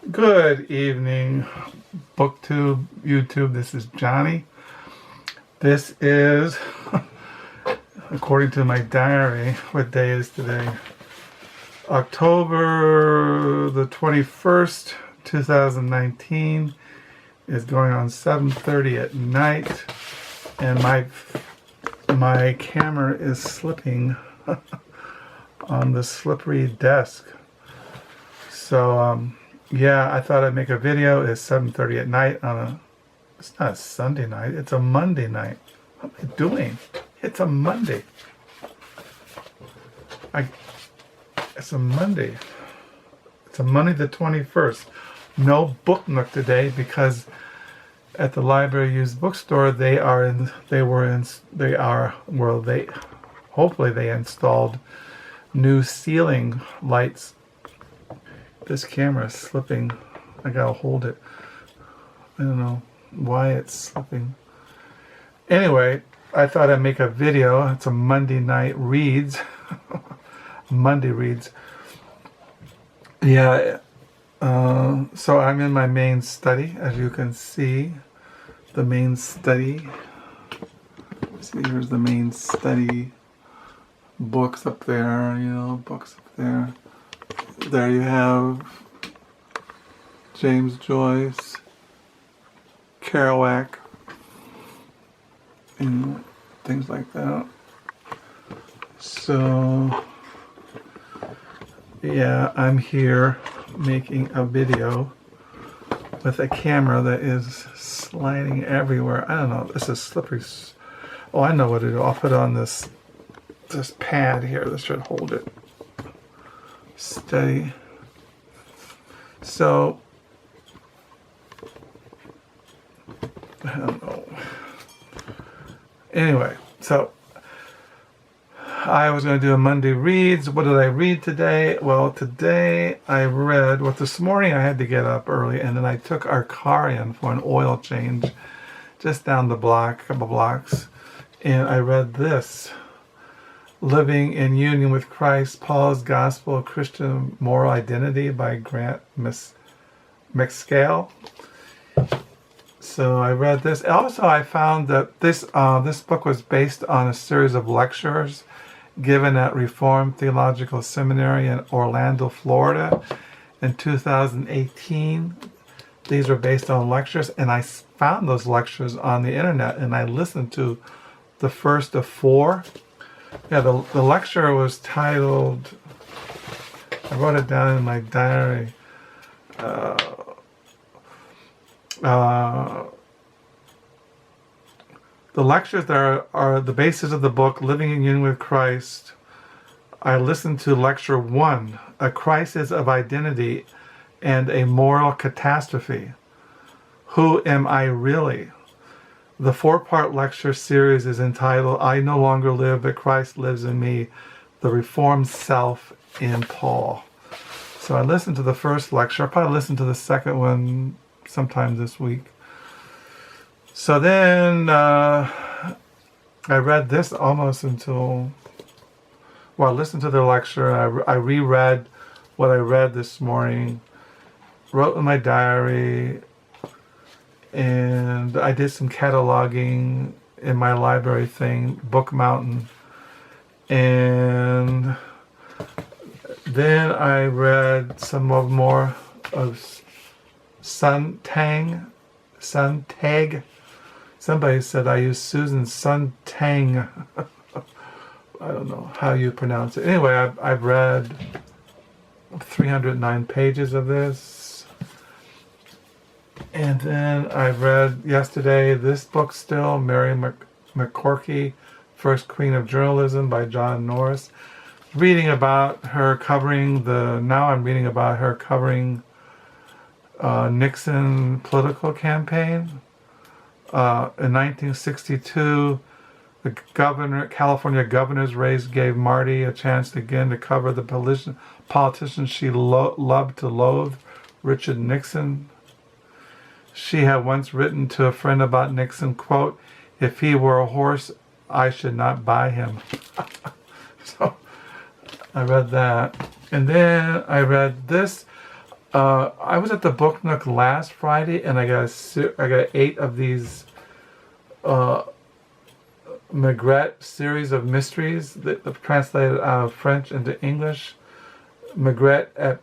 Good evening, BookTube, YouTube. This is Johnny. This is, according to my diary, what day is today? October the 21st, 2019 is going on 7:30 at night, and my camera is slipping on the slippery desk. So, yeah, I thought I'd make a video. It's 7:30 at night on it's not a Sunday night, it's a Monday night. What am I doing? It's a Monday. It's a Monday. It's a Monday the 21st. No book nook today because at the library used bookstore hopefully they installed new ceiling lights. This camera is slipping. I gotta hold it. I don't know why it's slipping. Anyway, I thought I'd make a video. It's a Monday night reads. Monday reads. Yeah. So I'm in my main study, as you can see. The main study. See, here's the main study. Books up there, books up there. There you have James Joyce, Kerouac, and things like that. So, yeah, I'm here making a video with a camera that is sliding everywhere. I don't know, this is slippery. Oh, I know what to do. I'll put on this pad here. This should hold it steady. So, I don't know. Anyway, so I was going to do a Monday reads. What did I read today? Well, today I read, this morning I had to get up early, and then I took our car in for an oil change just down the block, a couple blocks, and I read this. Living in Union with Christ, Paul's Gospel of Christian Moral Identity by Grant Macaskill. So I read this. Also, I found that this book was based on a series of lectures given at Reformed Theological Seminary in Orlando, Florida in 2018. These were based on lectures, and I found those lectures on the internet, and I listened to the first of 4. Yeah, the lecture was titled, I wrote it down in my diary, the lectures that are the basis of the book, Living in Union with Christ. I listened to lecture 1, A Crisis of Identity and a Moral Catastrophe. Who am I really? The 4-part lecture series is entitled, I No Longer Live, but Christ Lives in Me, the Reformed Self in Paul. So I listened to the first lecture. I'll probably listen to the second one sometime this week. So then I read this almost until, I listened to the lecture. I reread what I read this morning, wrote in my diary, and I did some cataloging in my library thing, Book Mountain. And then I read some more of Sontag. Somebody said I use Susan Sontag. I don't know how you pronounce it. Anyway, I've read 309 pages of this. And then I read yesterday this book still, Mary McGrory, First Queen of Journalism by John Norris. I'm reading about her covering Nixon political campaign. In 1962, the California governor's race gave Marty a chance again to cover the politician she loved to loathe, Richard Nixon. She had once written to a friend about Nixon, quote, if he were a horse, I should not buy him. So I read that. And then I read this. I was at the Book Nook last Friday, and I got 8 of these Maigret series of mysteries that translated out of French into English. Maigret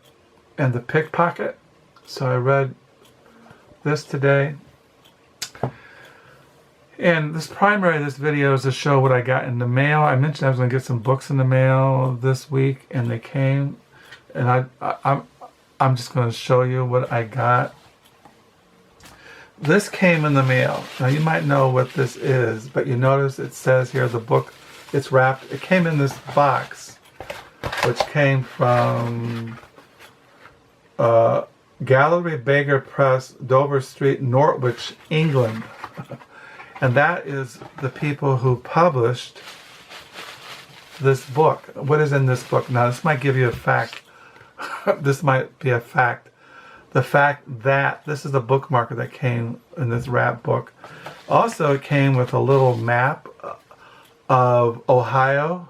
and the Pickpocket. So I read this today. And this video is to show what I got in the mail. I mentioned I was going to get some books in the mail this week, and they came. And I'm just going to show you what I got. This came in the mail. Now you might know what this is, but you notice it says here the book, it's wrapped. It came in this box, which came from Gallery Baker Press, Dover Street, Norwich, England. And that is the people who published this book. What is in this book? Now, this might give you a fact. This might be a fact. The fact that this is a bookmarker that came in this wrap book. Also, it came with a little map of Ohio.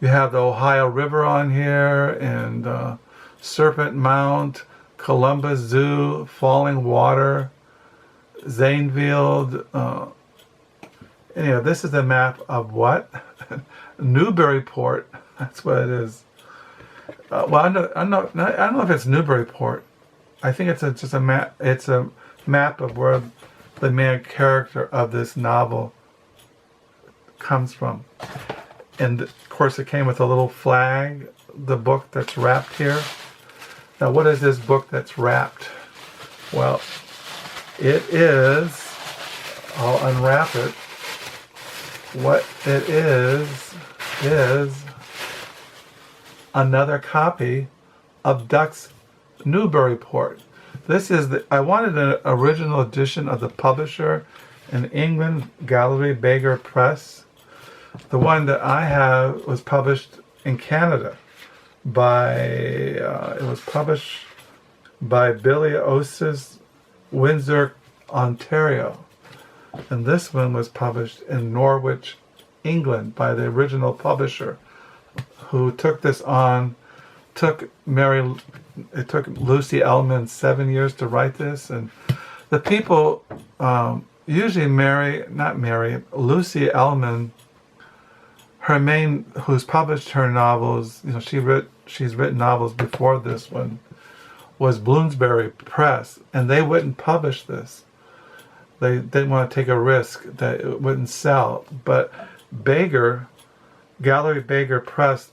You have the Ohio River on here, and Serpent Mount, Columbus Zoo, Falling Water, Zanesfield. Anyway, this is a map of what? Newsburyport. That's what it is. Well, I don't know if it's Newsburyport. I think it's just a map. It's a map of where the main character of this novel comes from. And of course, it came with a little flag. The book that's wrapped here. Now, what is this book that's wrapped? Well, it is, I'll unwrap it. What it is another copy of Duck's Newsburyport. This is I wanted an original edition of the publisher in England, Gallery Baker Press. The one that I have was published in Canada by, it was published by Billy Osis, Windsor, Ontario. And this one was published in Norwich, England by the original publisher who took this on, it took Lucy Ellmann 7 years to write this. And the people, usually Lucy Ellmann, who's published her novels, she's written novels before this one, was Bloomsbury Press, and they wouldn't publish this. They didn't want to take a risk that it wouldn't sell. But Gallery Baker Press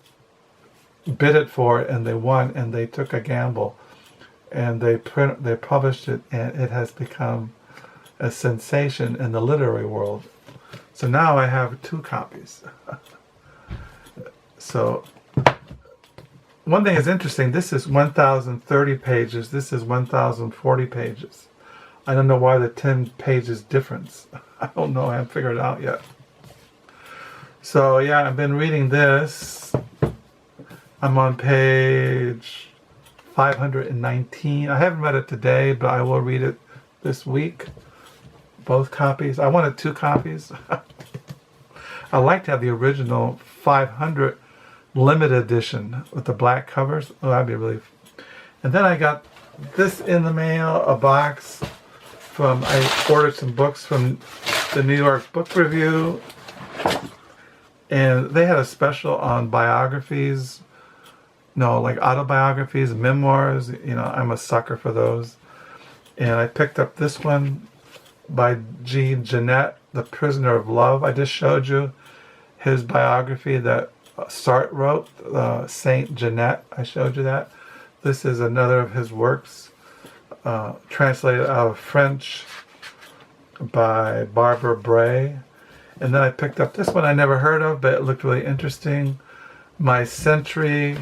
bid it for it, and they won, and they took a gamble. And they published it, and it has become a sensation in the literary world. So now I have 2 copies. So one thing is interesting, this is 1,030 pages, this is 1,040 pages. I don't know why the 10 pages difference. I don't know, I haven't figured it out yet. So yeah, I've been reading this. I'm on page 519. I haven't read it today, but I will read it this week. Both copies. I wanted 2 copies. I like to have the original 500 limited edition with the black covers. Oh, that'd be really. And then I got this in the mail, a box from. I ordered some books from the New York Book Review, and they had a special on biographies. No, like autobiographies, memoirs. I'm a sucker for those. And I picked up this one by Genet, The Prisoner of Love. I just showed you his biography that Sartre wrote, Saint Genet. I showed you that. This is another of his works, translated out of French by Barbara Bray. And then I picked up this one I never heard of, but it looked really interesting. My Century,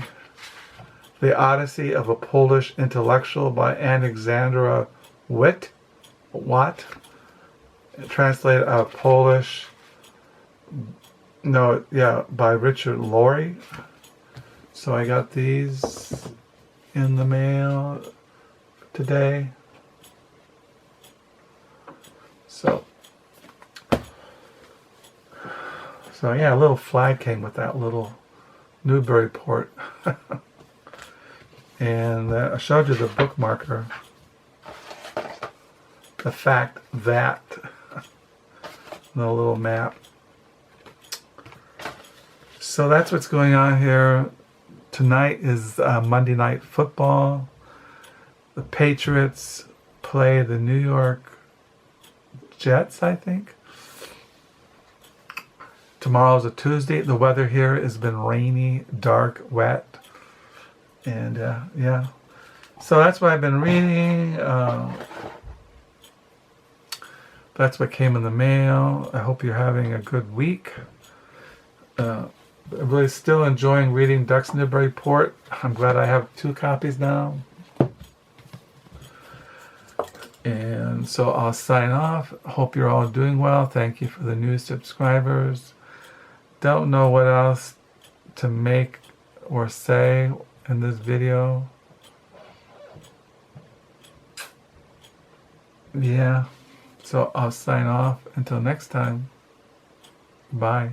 The Odyssey of a Polish Intellectual by Aleksander Watt. Translated out of Polish. By Richard Lourie. So I got these in the mail today. So yeah, a little flag came with that little Newsburyport. And I showed you the bookmarker. The fact that. The little map. So that's what's going on here. Tonight is Monday Night Football. The Patriots play the New York Jets, I think. Tomorrow's a Tuesday. The weather here has been rainy, dark, wet. And yeah. So that's what I've been reading. That's what came in the mail. I hope you're having a good week. I'm really still enjoying reading Newsburyport. I'm glad I have 2 copies now. And so I'll sign off. Hope you're all doing well. Thank you for the new subscribers. Don't know what else to make or say in this video. Yeah. So I'll sign off. Until next time. Bye.